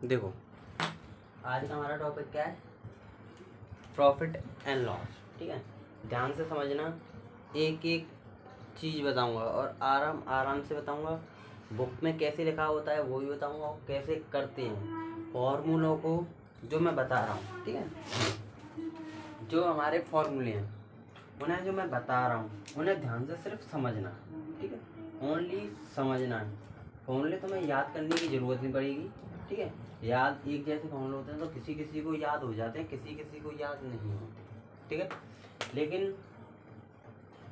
देखो, आज का हमारा टॉपिक क्या है? Profit and loss. ठीक है, ध्यान से समझना। एक एक चीज़ बताऊंगा और आराम आराम से बताऊंगा। बुक में कैसे लिखा होता है वो भी बताऊंगा और कैसे करते हैं फॉर्मूलों को, जो मैं बता रहा हूँ। ठीक है, जो हमारे फॉर्मूले हैं उन्हें जो मैं बता रहा हूँ उन्हें ध्यान से सिर्फ समझना। ठीक है, ओनली समझना है। फॉर्मूले तुम्हें याद करने की ज़रूरत नहीं पड़ेगी। ठीक है, याद एक जैसे फॉर्मूले होते हैं तो किसी किसी को याद हो जाते हैं, किसी किसी को याद नहीं होते। ठीक है, लेकिन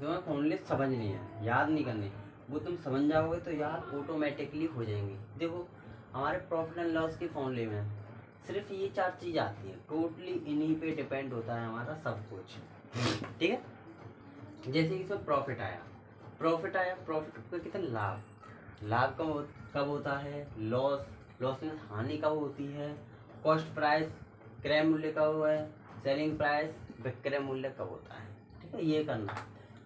तुम्हें फॉर्मूले समझनी है, याद नहीं करनी। वो तुम समझ जाओगे तो याद ऑटोमेटिकली हो जाएंगे। देखो, हमारे प्रॉफिट एंड लॉस के फॉर्मूले में सिर्फ ये 4 चीज़ आती है। टोटली इन्हीं पे डिपेंड होता है हमारा सब कुछ। ठीक है, जैसे कि इसमें प्रॉफिट आया, प्रॉफिट का कितना लाभ कब होता है, लॉस में हानि कब होती है, कॉस्ट प्राइस क्रय मूल्य कब है, सेलिंग प्राइस विक्रय मूल्य कब होता है। ठीक है, ये करना।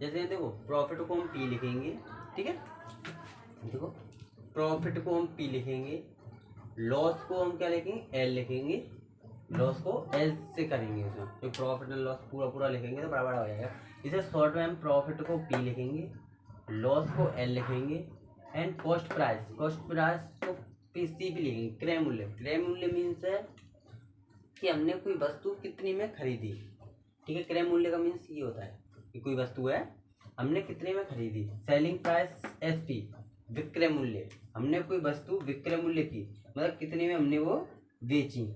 जैसे देखो, प्रॉफिट को हम पी लिखेंगे। ठीक है, देखो प्रॉफिट को हम पी लिखेंगे, लॉस को हम क्या लिखेंगे, एल लिखेंगे। लॉस को एल से करेंगे, उसमें तो प्रॉफिट एंड लॉस पूरा लिखेंगे तो बड़ा बड़ा हो जाएगा। इसे शॉर्ट में हम प्रॉफिट को पी लिखेंगे, लॉस को एल लिखेंगे एंड कॉस्ट प्राइस को पी सी भी लिखेंगे। क्रय मूल्य मीन्स है कि हमने कोई वस्तु कितनी में खरीदी। ठीक है, क्रय मूल्य का मीन्स ये होता है कि कोई वस्तु है हमने कितने में खरीदी। सेलिंग प्राइस एस पी विक्रय मूल्य, हमने कोई वस्तु विक्रय मूल्य की मतलब कितने में हमने वो बेची,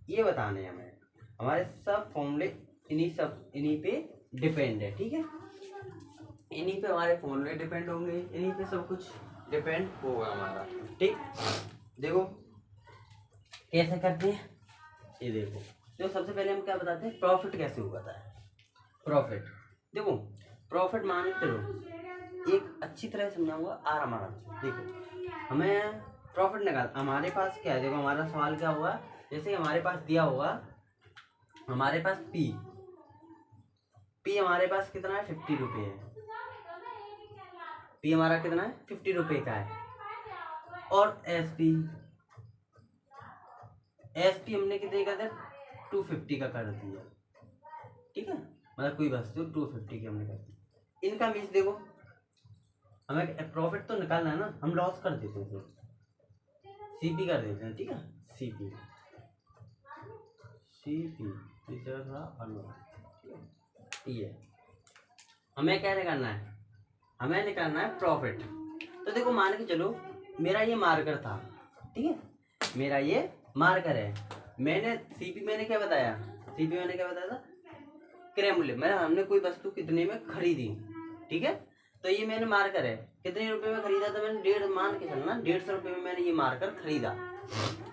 ये बताने हमें। हमारे सब फॉर्मूले इन्हीं पे डिपेंड है। ठीक है, इन्हीं पे हमारे फॉर्मूले डिपेंड होंगे, इन्हीं पे सब कुछ डिपेंड होगा हमारा। ठीक, देखो कैसे करते हैं ये देखो। तो सबसे पहले हम क्या बताते हैं, प्रॉफिट कैसे होता है। प्रॉफिट देखो, प्रॉफिट मान के चलो, एक अच्छी तरह समझाऊंगा आराम से। देखो, हमें प्रॉफिट निकाल, हमारे पास क्या है, देखो हमारा सवाल क्या हुआ। जैसे हमारे पास दिया होगा, हमारे पास पी हमारे पास कितना है, 50 रुपये है। पी हमारा कितना है, 50 रुपये का है। और एस पी हमने कितने का था, 250 का कर दिया। ठीक है, मतलब कोई वस्तु 250 की हमने कर दी। इनका मीन्स देखो, हमें प्रॉफिट तो निकालना है ना, हम लॉस कर देते हैं, सीपी कर देते हैं। ठीक है, सीपी ये हमें क्या निकालना है, हमें निकालना है प्रॉफिट। तो देखो मान के चलो मेरा ये मार्कर था। ठीक है, मेरा ये मार्कर है। मैंने क्या बताया, था क्रय मूल्य, मैं हमने कोई वस्तु कितने में खरीदी। ठीक है, तो ये मैंने मार्कर है, कितने रुपए में खरीदा, तो मैंने 1.5 मान के चलना, 150 रुपये में मैंने ये मार्कर खरीदा।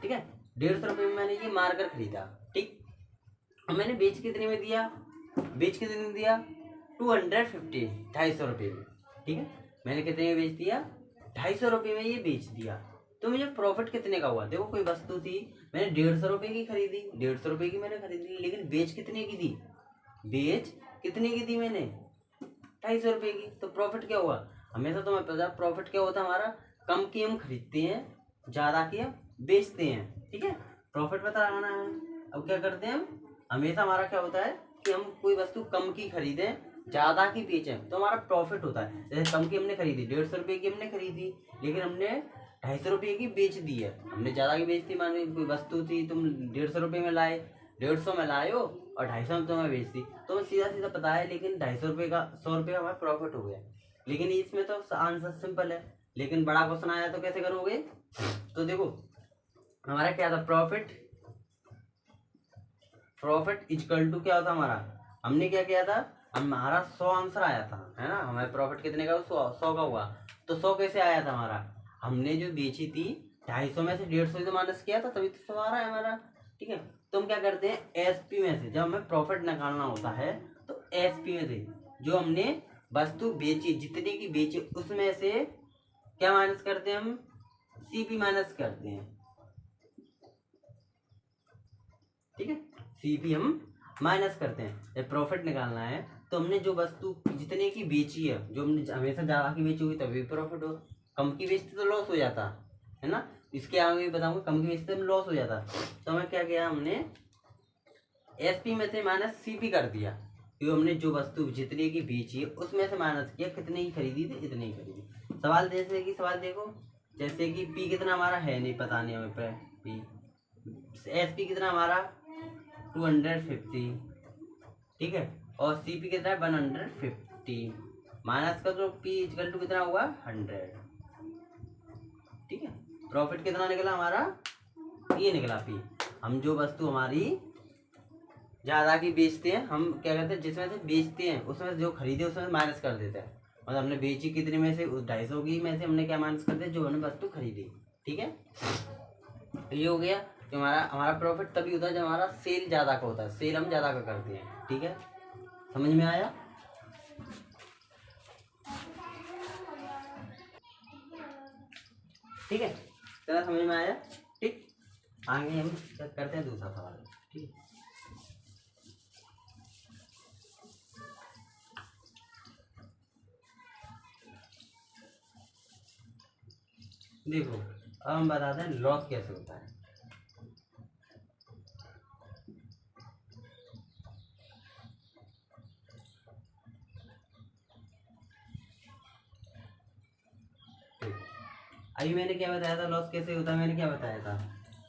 ठीक है, 150 रुपये में मैंने ये मार्कर खरीदा। ठीक, और मैंने बेच कितने में दिया, 250, 250 रुपये में। ठीक है, मैंने कितने में बेच दिया, 250 रुपये में ये बेच दिया। तो मुझे प्रॉफिट कितने का हुआ, देखो कोई वस्तु थी मैंने 150 रुपये की खरीदी, 150 रुपये की मैंने खरीदी, लेकिन बेच कितने की दी, मैंने 250 रुपये की। तो प्रॉफिट क्या हुआ, हमेशा तुम्हें पता है प्रॉफिट क्या होता है हमारा, कम की हम खरीदते हैं, ज़्यादा की हम बेचते हैं। ठीक है, प्रॉफिट पता लगाना है। अब क्या करते हैं हम, हमेशा हमारा क्या होता है कि हम कोई वस्तु कम की खरीदें, ज़्यादा की बेचें, तो हमारा प्रॉफिट होता है। जैसे कम की हमने खरीदी, 150 रुपये की हमने खरीदी, लेकिन हमने 250 रुपये की बेच दी है। हमने ज़्यादा की बेच दी, मान ली कोई वस्तु थी तुम 150 रुपये में लाए, 150 में लाए हो और 250 में तुम्हें बेच दी, तो सीधा पता है, लेकिन 250 रुपये का 100 रुपये का हमारा प्रॉफिट हो गया। लेकिन इसमें तो आंसर सिंपल है, लेकिन बड़ा क्वेश्चन आया तो कैसे करोगे। तो देखो हमारा क्या था, प्रॉफिट इक्वल टू क्या होता हमारा, हमने क्या किया था, हमारा 100 आंसर आया था, है ना, हमारे प्रॉफिट कितने का, 100 का हुआ। तो 100 कैसे आया था हमारा, हमने जो बेची थी 250 में से 150 तो माइनस किया था, तभी तो 100 आ रहा है हमारा। ठीक है, तो हम क्या करते हैं, एसपी में से जब हमें प्रॉफिट निकालना होता है तो एसपी में से जो हमने वस्तु बेची, जितने की बेची उसमें से क्या माइनस करते हैं, हम सीपी माइनस करते हैं। ठीक है, सीपी हम माइनस करते हैं। जब प्रॉफिट निकालना है तो हमने जो वस्तु जितने की बेची है, जो हमने हमेशा ज़्यादा की बेची हुई तभी प्रॉफिट हो, कम की बेचते तो लॉस हो जाता है ना। इसके आगे भी बताऊंगा, कम की बेचते में लॉस हो जाता। तो हमें क्या किया, हमने एसपी में से माइनस सीपी कर दिया, क्योंकि हमने जो वस्तु जितने की बेची है उसमें से माइनस किया, कितने की खरीदी थी इतने ही खरीदी। सवाल जैसे कि सवाल देखो, जैसे कि पी कितना हमारा है नहीं, पता नहीं हमें पी, एसपी कितना हमारा 250, ठीक है, और सीपी कितना है 150, माइनस का तो पी इक्वल टू कितना हुआ 100, ठीक है। प्रॉफिट कितना निकला हमारा, ये निकला पी। हम जो वस्तु हमारी ज़्यादा की बेचते हैं, हम क्या करते हैं, जिसमें से बेचते हैं उसमें से जो खरीदे उसमें से माइनस कर देते हैं। मतलब हमने बेची कितने में से, 250 की में से हमने क्या माइनस कर दिया, जो हमने वस्तु खरीदी, ठीक है। ये हो गया कि हमारा हमारा प्रॉफिट तभी होता है जब हमारा सेल ज़्यादा का होता है, सेल हम ज़्यादा का करते हैं, ठीक है। समझ में आया? ठीक है, चला समझ में आया, ठीक। आगे हम करते हैं दूसरा सवाल, ठीक है। देखो अब हम बताते हैं लॉस कैसे होता है। अभी मैंने क्या बताया था, लॉस कैसे होता है, मैंने क्या बताया था,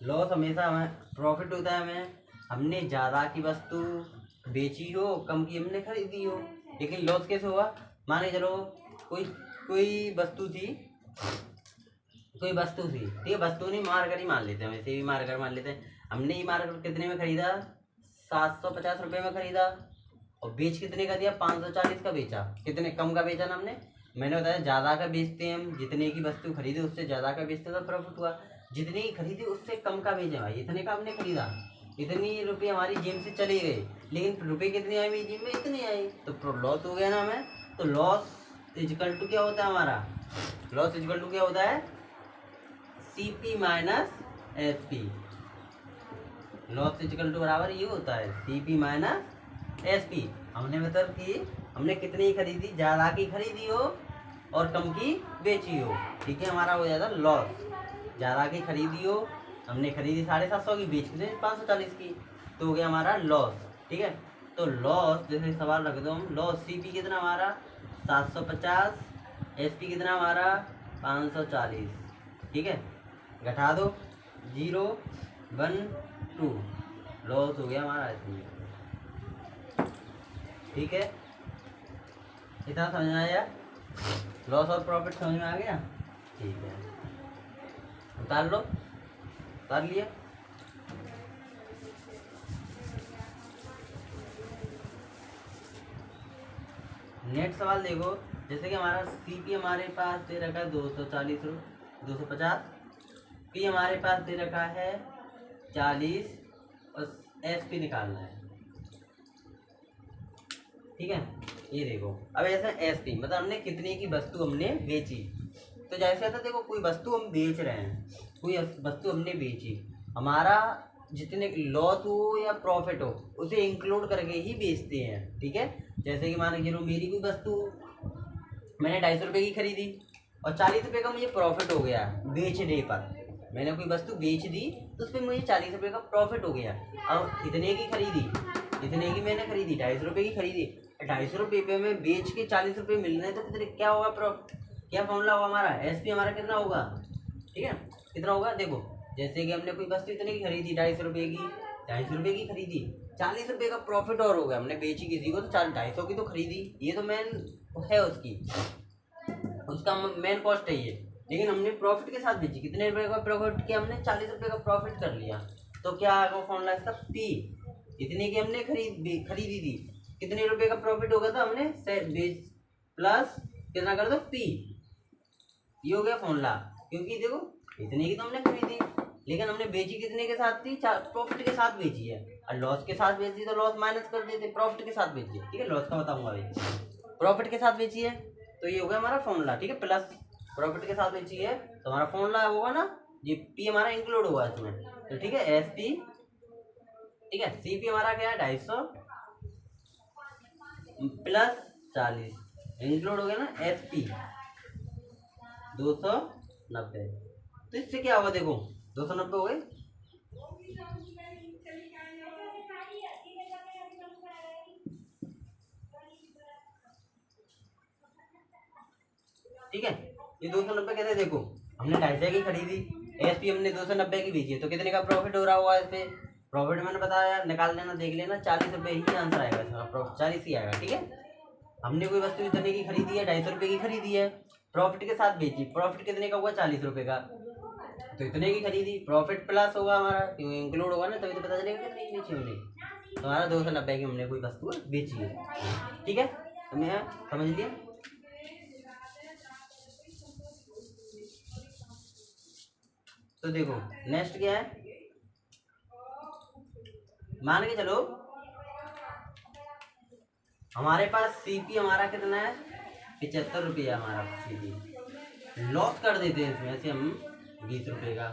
लॉस हमेशा हमें, प्रॉफिट होता है हमें हमने ज़्यादा की वस्तु बेची हो, कम की हमने खरीदी हो। लेकिन लॉस कैसे हुआ, माने चलो कोई कोई वस्तु थी, कोई वस्तु थी, ठीक है, वस्तु नहीं मार कर ही मान लेते हैं, वैसे भी मार कर मान लेते हैं। हमने ही मार कर कितने में खरीदा, 750 रुपये में खरीदा, और बेच कितने का दिया, 540 का बेचा। कितने कम का बेचा ना हमने, मैंने बताया ज़्यादा का बेचते हैं हम, जितने की वस्तु खरीदे उससे ज़्यादा का बेचते तो प्रॉफिट हुआ। जितने की खरीदी उससे कम का बेचे भाई, इतने का हमने खरीदा, इतनी रुपये हमारी जेब से चले गए, लेकिन रुपये कितने आए मेरी जेब में, इतने आए, तो लॉस हो गया ना हमें। तो लॉस इजकल टू क्या होता है हमारा, लॉस इजकल टू क्या होता है, CP minus SP. Loss is equal to बराबर ये होता है सीपी माइनस एसपी। हमने मतलब कि हमने कितनी खरीदी, ज़्यादा की खरीदी हो और कम की बेची हो, ठीक है, हमारा हो जाता लॉस। ज़्यादा की खरीदी हो, हमने खरीदी 750 की, बेच के 540 की, तो हो गया हमारा लॉस, ठीक है। तो लॉस जैसे सवाल रख दो हम, लॉस सीपी कितना हमारा 750, एसपी कितना हमारा 540, ठीक है, घटा दो 0 1 2, लॉस हो गया हमारा इसमें, ठीक है। इतना समझ में आया, लॉस और प्रॉफिट समझ में आ गया, ठीक है, उतार लो, उतार लिया। नेक्स्ट सवाल देखो, जैसे कि हमारा सीपी हमारे पास दे रखा है 240 250, पी हमारे पास दे रखा है 40, और एसपी निकालना है, ठीक है। ये देखो अब ऐसा एसपी मतलब हमने कितने की वस्तु हमने बेची। तो जैसे आता देखो, कोई वस्तु हम बेच रहे हैं, कोई वस्तु हमने बेची, हमारा जितने लॉस हो या प्रॉफिट हो उसे इंक्लूड करके ही बेचते हैं, ठीक है। जैसे कि मान के चलो मेरी कोई वस्तु मैंने 250 रुपये की खरीदी और 40 रुपये का मुझे प्रॉफिट हो गया बेचने पर, मैंने कोई वस्तु बेच दी तो उस पर मुझे 40 रुपये का प्रॉफिट हो गया। अब इतने की खरीदी, इतने की मैंने खरीदी, 250 रुपये की खरीदी, 250 रुपये पे में बेच के 40 रुपये मिल रहे हैं, तो कितने क्या होगा, क्या फॉर्मूला होगा हमारा, एसपी हमारा कितना होगा, ठीक है, कितना होगा। देखो जैसे कि हमने कोई वस्तु इतने की खरीदी 250 रुपये की, 250 रुपये की खरीदी, 40 रुपये का प्रॉफिट और हो गया, हमने बेची किसी को तो 250 की तो खरीदी, ये तो मेन है उसकी, उसका मेन कॉस्ट है ये। लेकिन हमने प्रॉफिट के साथ बेची, कितने रुपए का प्रॉफिट किया हमने, 40 रुपये का प्रॉफिट कर लिया। तो क्या आएगा फॉर्मूला इसका, पी, इतने की हमने खरीदी थी, कितने रुपए का प्रॉफिट हो गया था हमने बेच, प्लस कितना कर दो पी, ये हो गया फॉर्मूला। क्योंकि देखो इतने की तो हमने खरीदी, लेकिन हमने बेची कितने के साथ थी, प्रॉफिट के साथ बेची है, और लॉस के साथ बेची तो लॉस माइनस कर देते, प्रॉफिट के साथ बेची है, ठीक है, लॉस का बताऊंगा अभी, प्रॉफिट के साथ बेची है, तो ये हो गया हमारा फॉर्मूला, ठीक है, प्लस प्रॉफिट के साथ बेची है तो हमारा फॉर्मूला होगा ना, ये पी हमारा इंक्लूड हुआ इसमें, तो ठीक है, एस पी, ठीक है, सी पी हमारा क्या है 250 प्लस 40, इंक्लूड हो गया ना एस पी 290, तो इससे क्या होगा, देखो 290 हो गए, ठीक है। ये 290 कहते हैं, देखो हमने 250 की खरीदी, एसपी हमने 290 की बेची है, तो कितने का प्रॉफिट हो रहा होगा इस पे? प्रॉफिट मैंने बताया, निकाल लेना, देख लेना, 40 रुपये ही आंसर आएगा इसका, प्रॉफिट 40 ही आएगा, ठीक है। हमने कोई वस्तु इतने की खरीदी है, 250 रुपये की खरीदी है, प्रॉफिट के साथ बेची, प्रॉफिट कितने का हुआ? 40 रुपये का, तो इतने की खरीदी, प्रॉफिट प्लस होगा हमारा, क्योंकि इंक्लूड होगा ना, तभी तो पता चलेगा कितने की बेची हमने। तो हमारा 290 की हमने कोई वस्तु बेची है, ठीक है। हमने समझ लिया। तो देखो नेक्स्ट क्या है, मान के चलो हमारे पास सीपी हमारा कितना है? 75 रुपया हमारा सीपी, लॉस कर देते हैं इसमें से हम 20 रुपये का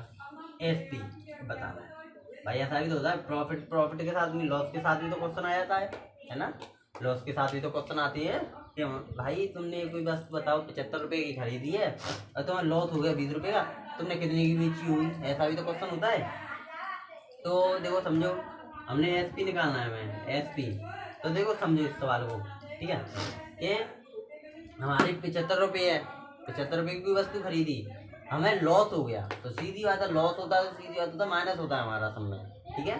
एसपी बताना है भाई। ऐसा भी तो होता है, प्रॉफिट प्रॉफिट के साथ भी, लॉस के साथ भी तो क्वेश्चन आ जाता है ना। लॉस के साथ भी तो क्वेश्चन आती है कि भाई तुमने कोई वस्तु बताओ 75 रुपये की खरीदी है और तुम्हारा लॉस हो गया 20 रुपये का, तुमने कितने की बेची हुई, ऐसा भी तो क्वेश्चन होता है। तो देखो समझो, हमने एसपी निकालना है, हमें एसपी, तो देखो समझो इस सवाल को, ठीक है। ये हमारे 75 रुपये है, 75 रुपये की वस्तु खरीदी, हमें लॉस हो गया, तो सीधी बात है, लॉस होता है तो सीधी बात होता है माइनस होता है हमारा सब में, ठीक है।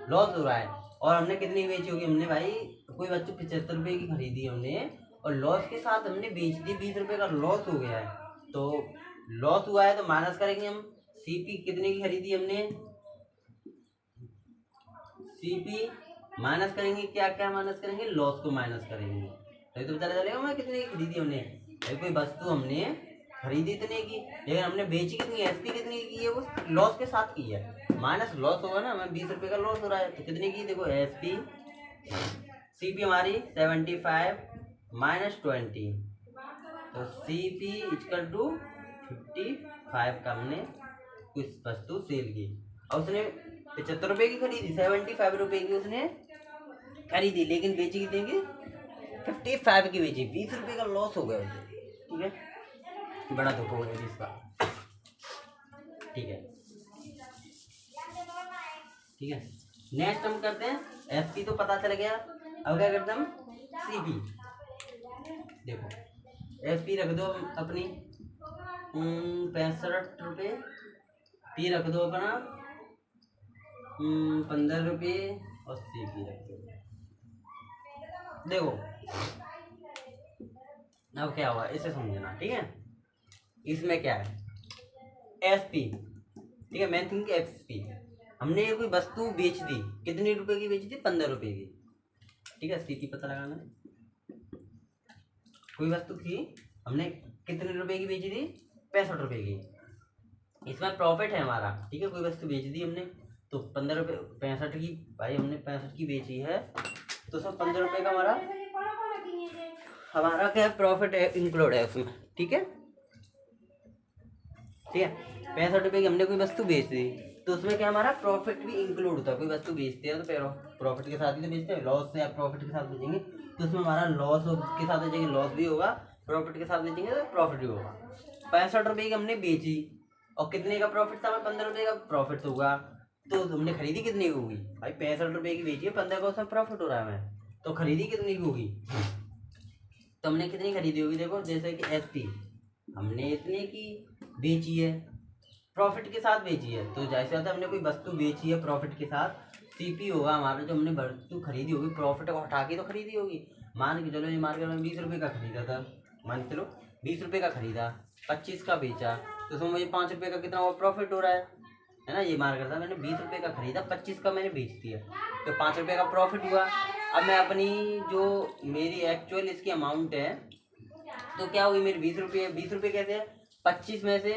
लॉस हो रहा है और हमने कितनी की बेची होगी? हमने भाई कोई वस्तु 75 रुपये की खरीदी हमने और लॉस के साथ हमने बेच दी, 20 रुपये का लॉस हो गया है, तो लॉस हुआ है तो माइनस करेंगे हम। सीपी कितने की खरीदी हमने? सीपी माइनस करेंगे, क्या क्या माइनस करेंगे? लॉस को माइनस करेंगे, तो पता चलेगा हमें कितने की खरीदी हमने। कोई वस्तु हमने खरीदी इतने की, लेकिन हमने बेची कितनी, एसपी कितनी की है? वो लॉस के साथ की है, माइनस लॉस होगा ना, हमें 20 रुपये का लॉस हो रहा है, तो कितने की? देखो एसपी, सीपी हमारी 75 माइनस 20, तो सीपी इक्वल टू 55 का हमने कुछ वस्तु सेल की, और उसने 75 रुपये की खरीदी, 75 रुपये की उसने खरीदी, लेकिन बेची कितने की? 55 की बेची, 20 रुपये का लॉस हो गया उसे, ठीक है। बड़ा दुख हो गया इसका, ठीक है, ठीक है। नेक्स्ट हम करते हैं एसपी, तो पता चल गया, अब क्या करते हैं हम? सीपी। देखो एसपी रख दो अपनी 65 रुपये, पी रख दो अपना 15 रुपये, और सीपी रख दो। देखो अब क्या हुआ इसे समझना, ठीक है। इसमें क्या है? एसपी, ठीक है, मेन थिंग एसपी। हमने कोई वस्तु बेच दी, कितने रुपए की बेची थी? 15 रुपये की, ठीक है। सीपी पता लगाना, कोई वस्तु थी, हमने कितने रुपए की बेची थी? 65 रुपये की। इसमें प्रॉफिट है हमारा, ठीक है। कोई वस्तु बेच दी हमने, तो 15 रुपये, 65 की, भाई हमने 65 की बेची है, तो सब 15 रुपये का हमारा क्या प्रॉफिट है, इंक्लूड है उसमें, ठीक है, ठीक है। 65 रुपये की हमने कोई वस्तु बेच दी, तो उसमें क्या हमारा प्रॉफिट भी इंक्लूड होता है। कोई वस्तु बेचते हैं तो प्रॉफिट के साथ ही तो बेचते हैं, लॉस या प्रॉफिट के साथ बेचेंगे तो उसमें हमारा लॉस के साथ बेचेंगे, लॉस भी होगा, प्रॉफिट के साथ बेचेंगे तो प्रॉफिट भी होगा। 65 रुपये की हमने बेची और कितने का प्रॉफिट था? हमें 15 रुपये का प्रॉफिट होगा, तो हमने खरीदी कितनी की होगी? भाई 65 रुपये की बेची है, 15 का उसमें प्रॉफिट हो रहा है हमें, तो खरीदी कितनी की होगी? तो हमने कितनी खरीदी होगी? देखो जैसे कि एसपी हमने इतने की बेची है, प्रॉफिट के साथ बेची है, तो जैसे होता है हमने कोई वस्तु बेची है प्रॉफिट के साथ, सीपी होगा हमारा जो हमने वस्तु खरीदी होगी, प्रॉफिट को हटा के तो खरीदी होगी। मान के चलो ये मार्केट में 20 रुपये का खरीदा था, मान के चलो 20 रुपये का खरीदा, 25 का बेचा, तो उसमें मुझे 5 रुपये का कितना और प्रॉफिट हो रहा है ना। ये मार्केट था, मैंने 20 रुपये का खरीदा, 25 का मैंने बेच दिया, तो 5 रुपये का प्रॉफिट हुआ। अब मैं अपनी जो मेरी एक्चुअल इसकी अमाउंट है, तो क्या होगी मेरी 20 रुपये, 20 रुपये कैसे है? 25 में से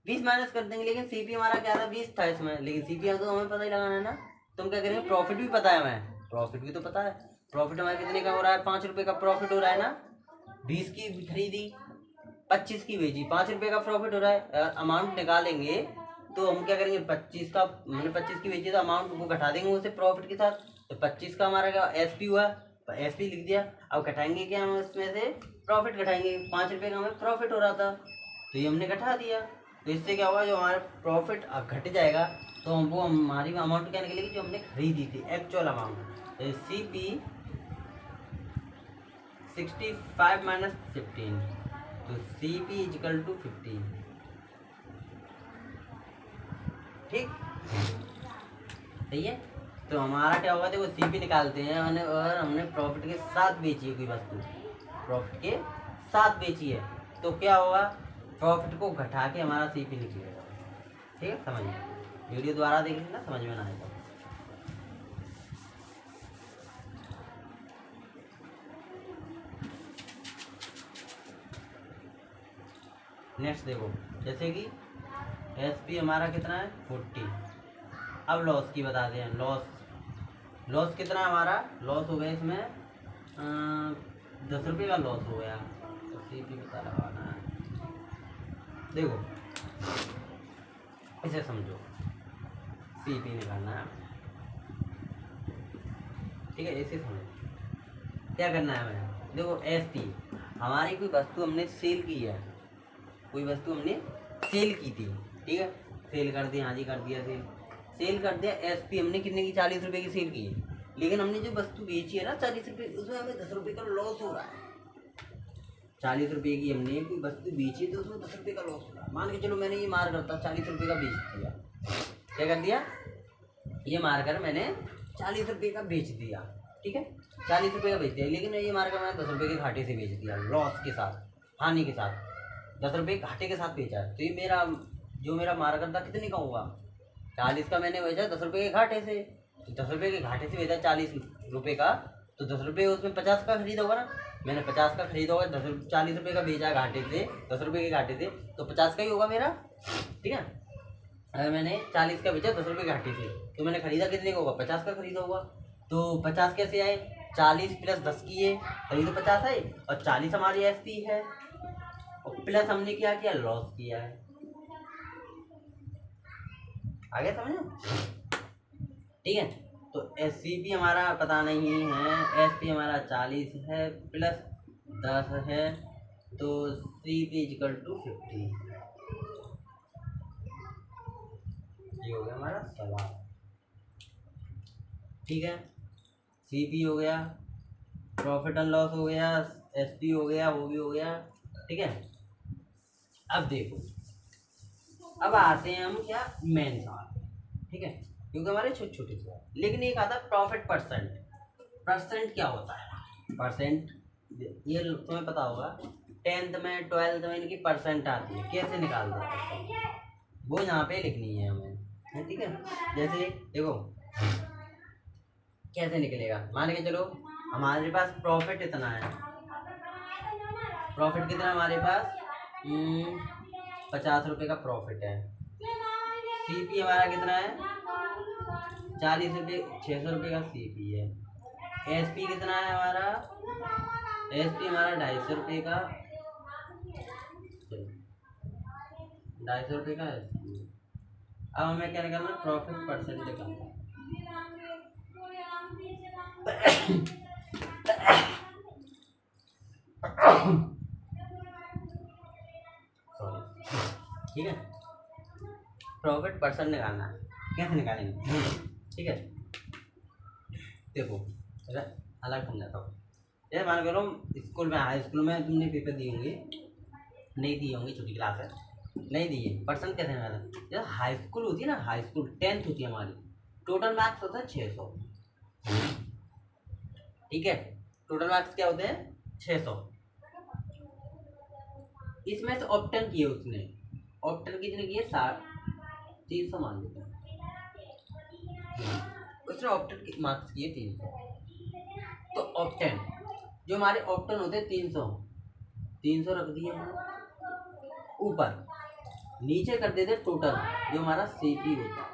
20 माइनस कर देंगे, लेकिन सीपी हमारा क्या था? 20 था इसमें, लेकिन सीपी तो हमें पता ही लगाना है ना, तो हम क्या करेंगे? प्रॉफिट भी पता है हमें, प्रॉफिट भी तो पता है, प्रॉफिट हमारा कितने का हो रहा है? 5 रुपये का प्रॉफिट हो रहा है ना। 20 की खरीदी, 25 की बेची, 5 रुपये का प्रॉफिट हो रहा है। अमाउंट निकालेंगे तो हम क्या करेंगे? 25 का, मैंने 25 की बेची तो अमाउंट को घटा देंगे उससे प्रॉफिट के साथ, तो 25 का हमारा क्या एसपी हुआ, एसपी लिख दिया। अब घटाएंगे क्या हम इसमें से? प्रॉफिट घटाएंगे, 5 रुपये का हमें प्रॉफिट हो रहा था, तो ये हमने घटा दिया, तो इससे क्या होगा, जो हमारा प्रॉफिट घट जाएगा तो वो हमारी अमाउंट क्या निकलेगी, जो हमने खरीदी थी एक्चुअल अमाउंट। CP 65 माइनस 15, तो CP इजिकल टू 15। ठीक, सही है। तो हमारा क्या होगा, देखो CP निकालते हैं और हमने प्रॉफिट के साथ बेची है कोई वस्तु, प्रॉफिट के साथ बेची है, तो क्या होगा, प्रॉफिट को घटा के हमारा CP निकलेगा। ठीक है, समझिए, वीडियो दोबारा देख लेना, समझ में ना आएगा। नेक्स्ट देखो, जैसे कि SP हमारा कितना है 40। अब लॉस की बता दें, लॉस कितना है हमारा, लॉस हो गया इसमें 10 रुपये का लॉस हो गया, तो CP पता लगाना है। देखो इसे समझो, CP निकालना है, ठीक है, इसे समझो क्या करना है हमें। देखो SP हमारी कोई वस्तु हमने सेल की है, कोई वस्तु हमने सेल की थी, ठीक है, सेल कर दिया, हाँ जी कर दिया, सेल कर दिया। SP हमने कितने की, 40 रुपये की सेल की है, लेकिन हमने जो वस्तु बेची है ना 40 रुपये, उसमें हमें 10 रुपये का लॉस हो रहा है। 40 रुपये की हमने कोई वस्तु बेची तो उसमें 10 रुपये का लॉस हो रहा है। मान के चलो मैंने ये मार करता 40 रुपये का बेच दिया, क्या कर दिया, ये मार कर मैंने 40 रुपये का बेच दिया, ठीक है, 40 रुपये का बेच दिया, लेकिन ये मार कर मैंने 10 रुपये के घाटे से बेच दिया, लॉस के साथ, हानि के साथ, 10 रुपये घाटे के साथ बेचा। तो ये मेरा जो मेरा मार करता कितने का हुआ, 40 का मैंने बेचा 10 रुपये के घाटे से, तो 10 रुपये के घाटे से बेचा 40 रुपये का, तो 10 रुपये उसमें 50 का खरीदा होगा ना, मैंने 50 का खरीदा होगा, 40 रुपये का बेचा घाटे से, 10 रुपये के घाटे से, तो 50 का ही होगा मेरा, ठीक है। अगर मैंने 40 का बेचा 10 रुपये घाटे से, तो मैंने खरीदा कितने का होगा, 50 का खरीदा होगा। तो 50 कैसे आए, 40 प्लस 10 किए तभी तो 50 आए, और 40 हमारी SP है, और प्लस हमने क्या किया, लॉस किया है। आगे समझो, ठीक है। तो CP हमारा पता नहीं है, SP हमारा 40 है प्लस 10 है, तो CP इक्वल टू 50। ये हो गया हमारा सवाल, ठीक है। CP हो गया, प्रॉफिट एंड लॉस हो गया, SP हो गया, वो भी हो गया, ठीक है। अब देखो, अब आते हैं हम क्या, मेन सवाल, ठीक है, क्योंकि हमारे छोटे छोटे सवाल, लेकिन एक आता है प्रॉफिट परसेंट। परसेंट क्या होता है, परसेंट ये तुम्हें पता होगा, 10th में 12th में इनकी परसेंट आती है, कैसे निकालते हैं वो यहाँ पे लिखनी है हमें, ठीक है। जैसे देखो कैसे निकलेगा, मान के चलो हमारे पास प्रॉफिट इतना है, प्रॉफिट कितना हमारे पास 50 रुपये का प्रॉफिट है। CP हमारा कितना है 40 रुपये, 600 रुपये का CP है। SP कितना है हमारा, SP हमारा 250 रुपये का, 250 रुपये का SP। अब हमें क्या निकालना, प्रॉफिट परसेंट निकालना। ठीक है, प्रॉफिट परसेंट निकालना है, कैसे निकालेंगे, ठीक है। देखो अलग समझाता हूँ, जैसे मान करो स्कूल में, हाई स्कूल में तुमने पेपर दिए होंगे, नहीं दिए होंगे, छोटी क्लास है, नहीं दिए, परसेंट कैसे निकालना। जैसे हाई स्कूल होती है ना, हाई स्कूल 10th होती है हमारी, टोटल मार्क्स होता है 600, ठीक है, टोटल मार्क्स क्या होते हैं 600। इसमें से ऑप्टन किए उसने, ऑप्टन कितने किए 60, 300 मान लेते हैं, उसने ऑप्टन के मार्क्स किए 300। तो ऑप्टन जो हमारे ऑप्टन होते हैं 300 रख दिए ऊपर, नीचे कर देते टोटल जो हमारा CP होता है,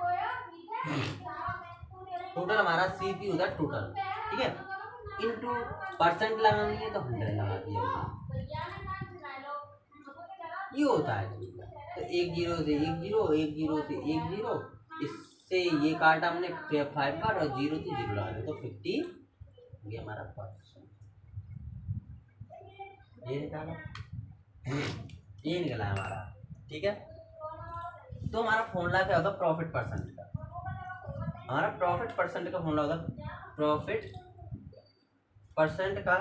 टोटल हमारा CP होता है टोटल, ठीक है, इनटू परसेंट लगानी है तो 100 लगा दिया, ये होता है। तो 1 0 से 1 0, 1 0 से 1 0, इससे ये काटा हमने 5 काट, और 0 से 0 लगा दिया, तो 50 ये हमारा परसेंट, ये निकाला, ये निकला हमारा, ठीक है। तो हमारा फॉर्मूला क्या होता है प्रॉफिट परसेंट का। हमारा प्रॉफिट परसेंट का फॉर्मूला होता है प्रॉफिट परसेंट का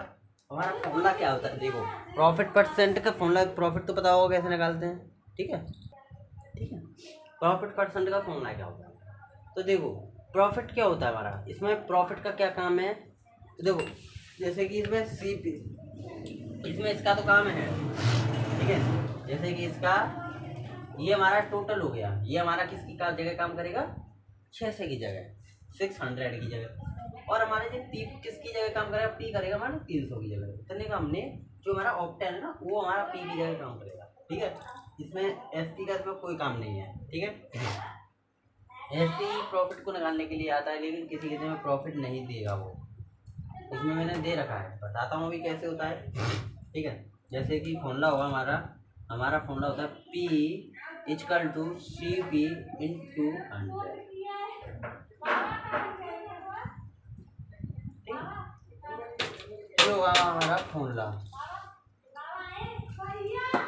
हमारा फॉर्मूला क्या होता है। देखो प्रॉफिट परसेंट का फॉर्मूला, प्रॉफिट तो पता होगा कैसे निकालते हैं, ठीक है। ठीक है, प्रॉफिट परसेंट का फॉर्मूला क्या होता है। तो देखो प्रॉफिट क्या होता है हमारा, इसमें प्रॉफिट का क्या काम है। तो देखो जैसे कि इसमें सीपी, इसमें इसका तो काम है, ठीक है। जैसे कि इसका ये हमारा टोटल हो गया, ये हमारा किसकी का जगह काम करेगा, 600 की जगह 600 की जगह। और हमारे जो पी किसकी जगह काम करेगा, पी करेगा हमारा 300 की जगह। इतने का हमने जो हमारा ऑप्टेन है ना वो हमारा पी की जगह काम करेगा, ठीक है। इसमें एस पी का इसमें कोई काम नहीं है, ठीक है। एस पी प्रॉफिट को निकालने के लिए आता है, लेकिन किसी किसी में प्रॉफिट नहीं देगा वो, इसमें मैंने दे रखा है, बताता हूँ अभी कैसे होता है, ठीक है। जैसे कि फॉर्मूला होगा हमारा फॉर्मूला होता है P is equal to C P into 100, होगा हमारा फॉर्मूला,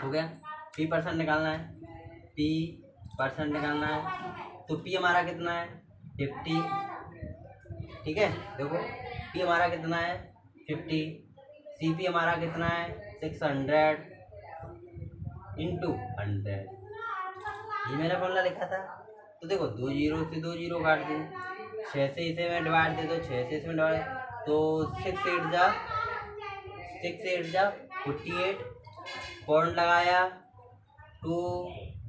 हो गया। पी परसेंट निकालना है, पी परसेंट निकालना है, तो पी हमारा कितना है 50, ठीक है। देखो पी हमारा कितना है 50, सी पी हमारा कितना है 600 इंटू 100, ये मैंने फॉर्मूला लिखा था। तो देखो 2 जीरो से 2 जीरो काट दे, 6 से इसे में डिवाइड दे दो, 6 से इसमें डिवाइड, तो 6 8 जा 48, पॉइंट लगाया 2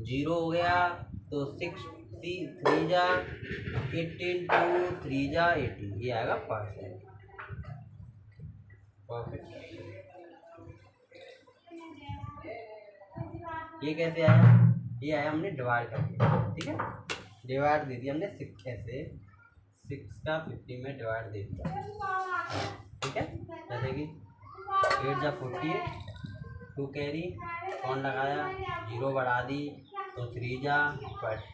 जीरो हो गया, तो 6 3 जा 18 2 3 जा 18, ये आएगा परसेंट प्रॉफिट। ये कैसे आया, ये आया हमने डिवाइड कर दिया, ठीक है। डिवाइड दे दिया हमने 6 ऐसे 6 का 50 में डिवाइड दे दिया, ठीक है। जैसे कि 8 जा 48, 2 कैरी, कौन लगाया, 0 बढ़ा दी, तो 3 जा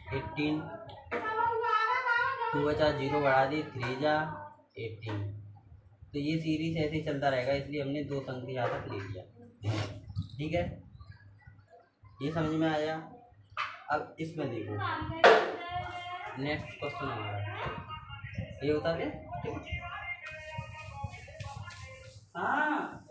18, 2 बचा 0 बढ़ा दी, 3 जा 18। तो ये सीरीज ऐसे ही चलता रहेगा, इसलिए हमने 2 संख्या यहाँ तक ले लिया, ठीक है। ये समझ में आया। अब इसमें देखो नेक्स्ट क्वेश्चन हमारा ये होता है, हाँ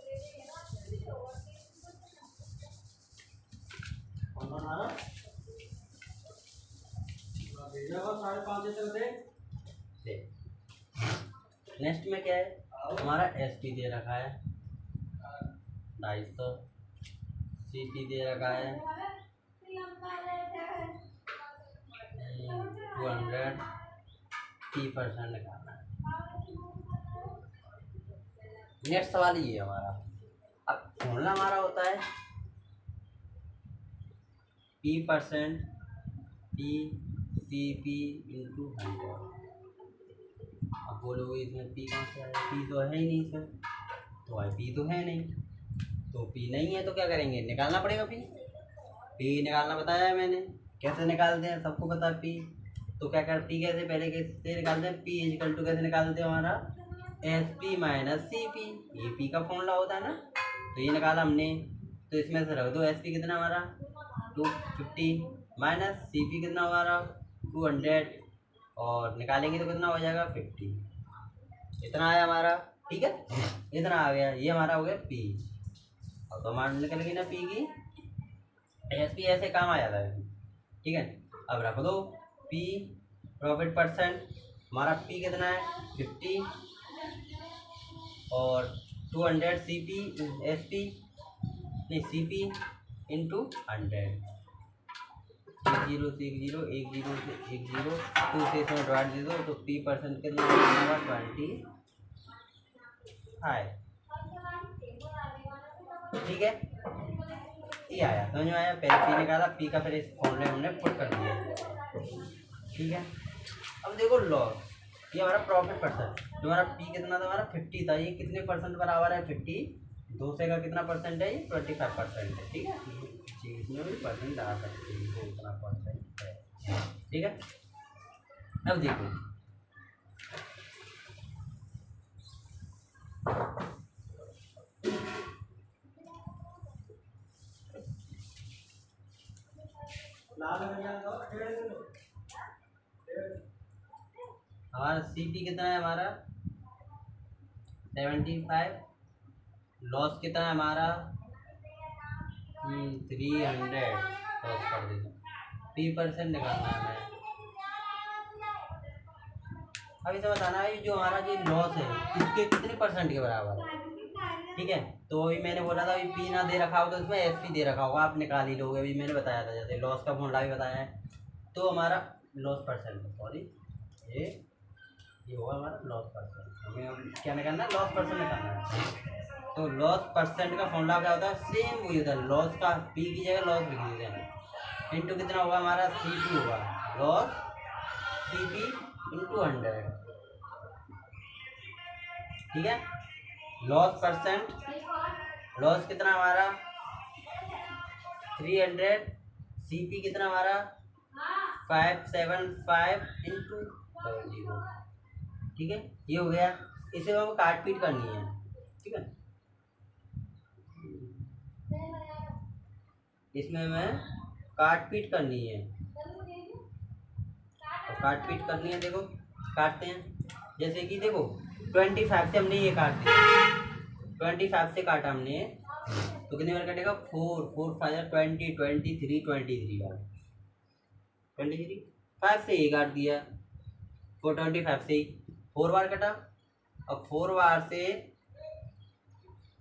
नेक्स्ट में क्या है, हमारा एस पी दे रखा है 250, सी पी दे रखा है 200, पी परसेंट निकालना है। नेक्स्ट सवाल ये हमारा, अब फॉर्मूला हमारा होता है P percent P C P into 100। अब बोलोगे इसमें पी कहाँ से आया, पी तो है ही नहीं इसमें, तो भाई पी तो है नहीं, तो पी नहीं है तो क्या करेंगे, निकालना पड़ेगा पी। पी निकालना बताया है मैंने, कैसे निकालते हैं सबको पता है पी। तो क्या कर पी कैसे, पहले कैसे निकालते हैं, पी इजकल टू कैसे निकालते हैं हमारा S P minus C P, ये पी का फॉर्मूला होता है ना। तो ये निकाला हमने, तो इसमें से रख दो एस पी कितना हमारा 250 माइनस सी पी कितना हमारा 200, और निकालेंगे तो कितना हो जाएगा 50, इतना आया हमारा, ठीक है। इतना आ गया, ये हमारा हो गया पी। अब तो हमारा निकल गई ना पी की, एस पी ऐसे काम आ जाता है, ठीक है। अब रख दो पी प्रॉफिट परसेंट, हमारा पी कितना है 50 और 200 सी पी एस पी नहीं सी पी इंटू 100, 1 0 से 1 0 1 0 से 1 0, 2 से इसमें डिवाइड दे दो, तो पी परसेंट कितना होगा 25, ठीक है। ये आया समझ में आया, पहले पी निकाला, पी का फिर इस फॉर्मूले में हमने पुट कर दिया, ठीक है। अब देखो लॉस, ये हमारा प्रॉफिट परसेंट, जो हमारा पी कितना था हमारा 50 था, ये कितने परसेंट बराबर है 50, 2 से का कितना परसेंट है, ये 25% है, ठीक है। इसमें भी परसेंट लगा सकते हैं, तो इतना परसेंट है, ठीक है। अब देखो हमारा सीपी कितना है हमारा 75, लॉस कितना है हमारा 300, लॉस कर देते P% निकालना है हमें। अब इसे बताना है जो हमारा जो लॉस है इसके कितने % के बराबर है, ठीक है। तो अभी मैंने बोला था अभी P ना दे रखा हो तो इसमें SP दे रखा होगा, आप निकाल ही लोगे। अभी मैंने बताया था जैसे लॉस का फॉर्मूला भी बताया है। तो हमारा लॉस परसेंट, सॉरी ये होगा हमारा लॉस परसेंट। हमें अब क्या निकालना है, लॉस परसेंट निकालना है। तो लॉस परसेंट का फॉर्मूला क्या होता है, सेम वही होता है, लॉस का P की जगह लॉस लिख देते हैं, इंटू कितना होगा हमारा CP होगा, लॉस CP इंटू 100, ठीक है। लॉस परसेंट, लॉस कितना हमारा 300, CP कितना हमारा 575 इंटू 0, ठीक है। ये हो गया। इसे हमें काट पीट करनी है, ठीक है। इसमें हमें काट पीट करनी है, और काट पीट करनी है, देखो काटते हैं। जैसे कि देखो 25 से हमने ये काट दिया, 25 से काटा हमने तो कितनी बार कटेगा 4 4 5 20 23 23 बार, 23 5 से ये काट दिया, 425 से 4 बार कटा, अब 4 बार से,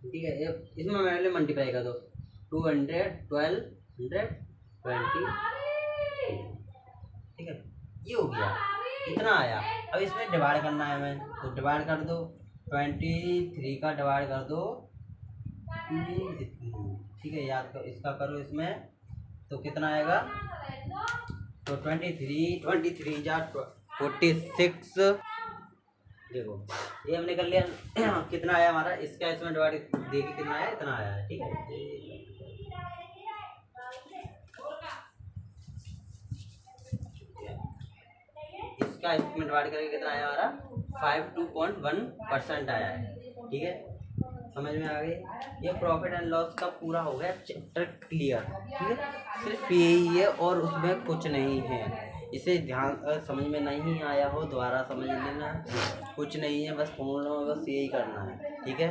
ठीक है। इसमें मैंने मल्टीप्लाई कर दो 200 1200 20, ठीक है। ये हो गया, इतना आया। अब इसमें डिवाइड करना है हमें, तो डिवाइड कर दो 23 का डिवाइड कर दो, ठीक है। याद करो, इसका करो इसमें तो कितना आएगा, तो 23 जा 46, देखो ये हमने कर लिया। कितना आया हमारा, इसका इसमें डिवाइड देखिए कितना आया, इतना आया है, ठीक है। इसका इसमें डिवाइड करके कितना आया हमारा 52.1% आया है, ठीक है। समझ में आ गई। ये प्रॉफिट एंड लॉस का पूरा हो गया चैप्टर क्लियर, ठीक है। सिर्फ यही है और उसमें कुछ नहीं है। इसे ध्यान समझ में नहीं आया हो दोबारा समझ लेना, कुछ नहीं है, बस फॉर्मूला में बस यही करना है, ठीक है।